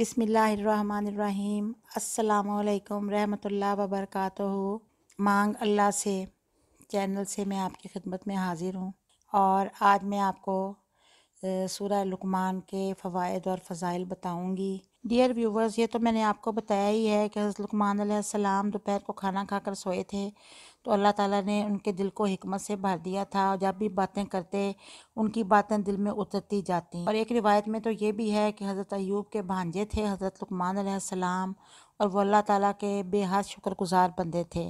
बिस्मिल्लाहिर्रहमानिर्रहीम। अस्सलामुअलैकुम रहमतुल्लाह व बरकातुहू। मांग अल्लाह से चैनल से मैं आपकी खिदमत में हाज़िर हूँ और आज मैं आपको सूरह लुक़मान के फ़वाइद और फ़ज़ाइल बताऊँगी। डियर व्यूवर्स, ये तो मैंने आपको बताया ही है कि हज़रत लुक़मान अलैहिस्सलाम दोपहर को खाना खाकर सोए थे तो अल्लाह ताला ने उनके दिल को हिकमत से भर दिया था और जब भी बातें करते उनकी बातें दिल में उतरती जाती। और एक रिवायत में तो ये भी है कि हज़रत अय्यूब के भांजे थे हज़रत लुक़मान अलैहिस्सलाम और वो अल्लाह ताला के बेहद शुक्रगुज़ार बंदे थे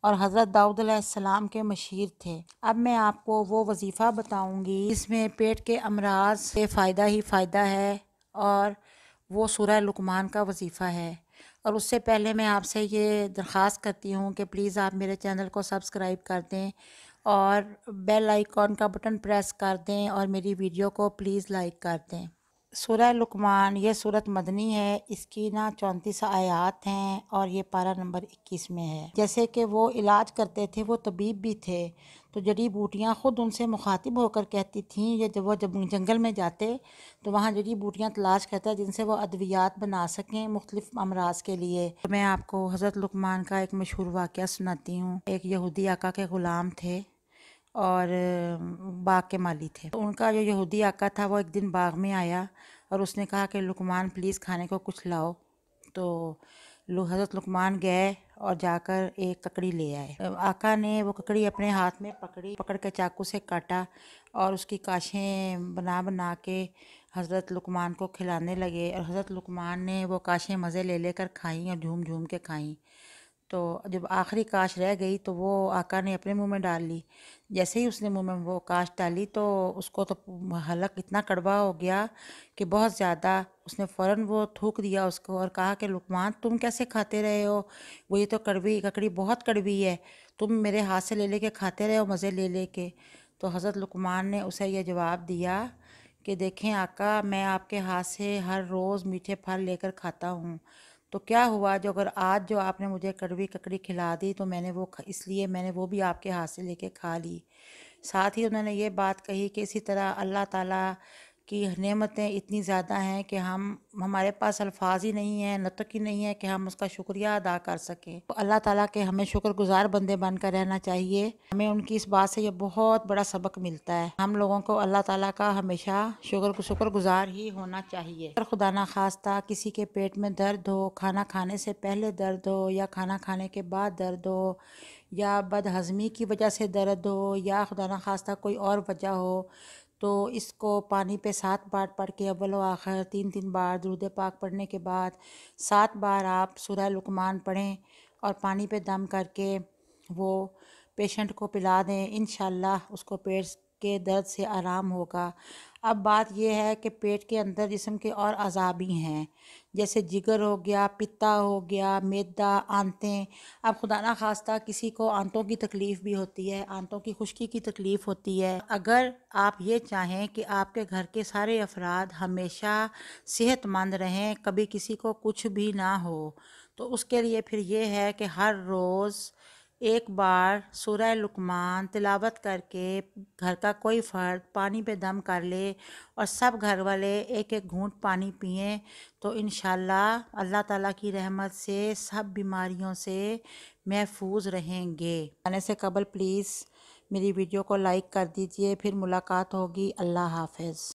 और हज़रत दाऊद अलैहिस्सलाम के मशीर थे। अब मैं आपको वो वजीफ़ा बताऊंगी इसमें पेट के अमराज से फ़ायदा ही फ़ायदा है और वो सूरह लुक़मान का वजीफ़ा है। और उससे पहले मैं आपसे ये दरख्वास्त करती हूँ कि प्लीज़ आप मेरे चैनल को सब्सक्राइब कर दें और बेल आइकॉन का बटन प्रेस कर दें और मेरी वीडियो को प्लीज़ लाइक कर दें। सूरह लुक़मान ये सूरत मदनी है। इसकी ना 34 आयात हैं और ये पारा नंबर 21 में है। जैसे कि वो इलाज करते थे, वो तबीब भी थे, तो जड़ी बूटियाँ ख़ुद उनसे मुखातिब होकर कहती थीं ये जब वो जंगल में जाते तो वहाँ जड़ी बूटियाँ तलाश करते जिनसे वो अद्वियात बना सकें मुख्तलिफ अमराज के लिए। तो मैं आपको हज़रत लुक़मान का एक मशहूर वाक़या सुनाती हूँ। एक यहूदी आका के ग़ुलाम थे और बाग के माली थे। तो उनका जो यहूदी आका था वो एक दिन बाग में आया और उसने कहा कि लुक़मान प्लीज़ खाने को कुछ लाओ। तो हज़रत लुक़मान गए और जाकर एक ककड़ी ले आए। आका ने वो ककड़ी अपने हाथ में पकड़ के चाकू से काटा और उसकी काशें बना बना के हज़रत लुक़मान को खिलाने लगे और हज़रत लुक़मान ने वो काशें मज़े ले लेकर खाईं और झूम झूम के खाईं। तो जब आखिरी काश रह गई तो वो आका ने अपने मुंह में डाल ली। जैसे ही उसने मुंह में वो काश डाली तो उसको तो हलक इतना कड़वा हो गया कि बहुत ज़्यादा। उसने फ़ौरन वो थूक दिया उसको और कहा कि लुक़मान तुम कैसे खाते रहे हो, वो ये तो कड़वी ककड़ी बहुत कड़वी है, तुम मेरे हाथ से ले लेके खाते रहे हो मज़े ले लेके। तो हज़रत लुक़मान ने उसे ये जवाब दिया कि देखें आका, मैं आपके हाथ से हर रोज़ मीठे फल लेकर खाता हूँ, तो क्या हुआ जो अगर आज जो आपने मुझे कड़वी ककड़ी खिला दी तो इसलिए मैंने वो भी आपके हाथ से लेके खा ली। साथ ही उन्होंने ये बात कही कि इसी तरह अल्लाह ताला की नेमतें इतनी ज़्यादा हैं कि हमारे पास अल्फाज ही नहीं है, नतक ही नहीं है कि हम उसका शुक्रिया अदा कर सकें। तो अल्लाह ताला के हमें शुक्रगुज़ार बंदे बनकर रहना चाहिए। हमें उनकी इस बात से ये बहुत बड़ा सबक मिलता है। हम लोगों को अल्लाह ताला का हमेशा शुक्रगुज़ार ही होना चाहिए। अगर खुदा ना खास्ता किसी के पेट में दर्द हो, खाना खाने से पहले दर्द हो या खाना खाने के बाद दर्द हो या बदहज़मी की वजह से दर्द हो या खुदा ना खास्ता कोई और वजह हो, तो इसको पानी पे 7 बार पढ़ के अव्वल व आखिर 3-3 बार दुरूद पाक पढ़ने के बाद 7 बार आप सूरह लुक़मान पढ़ें और पानी पे दम करके वो पेशेंट को पिला दें। इंशाअल्लाह उसको पेट के दर्द से आराम होगा। अब बात यह है कि पेट के अंदर जिस्म के और अज़ा भी हैं, जैसे जिगर हो गया, पित्ता हो गया, मैदा, आंतें। अब खुदा ना खास्ता किसी को आंतों की तकलीफ़ भी होती है, आंतों की खुश्की की तकलीफ़ होती है। अगर आप ये चाहें कि आपके घर के सारे अफराद हमेशा सेहतमंद रहें, कभी किसी को कुछ भी ना हो, तो उसके लिए फिर ये है कि हर रोज़ एक बार सूरह लुक़मान तिलावत करके घर का कोई फ़र्द पानी पे दम कर ले और सब घर वाले एक एक घूंट पानी पिएं, तो इंशाअल्लाह अल्लाह ताला की रहमत से सब बीमारियों से महफूज रहेंगे। आने से कबल प्लीज़ मेरी वीडियो को लाइक कर दीजिए। फिर मुलाकात होगी। अल्लाह हाफ़िज़।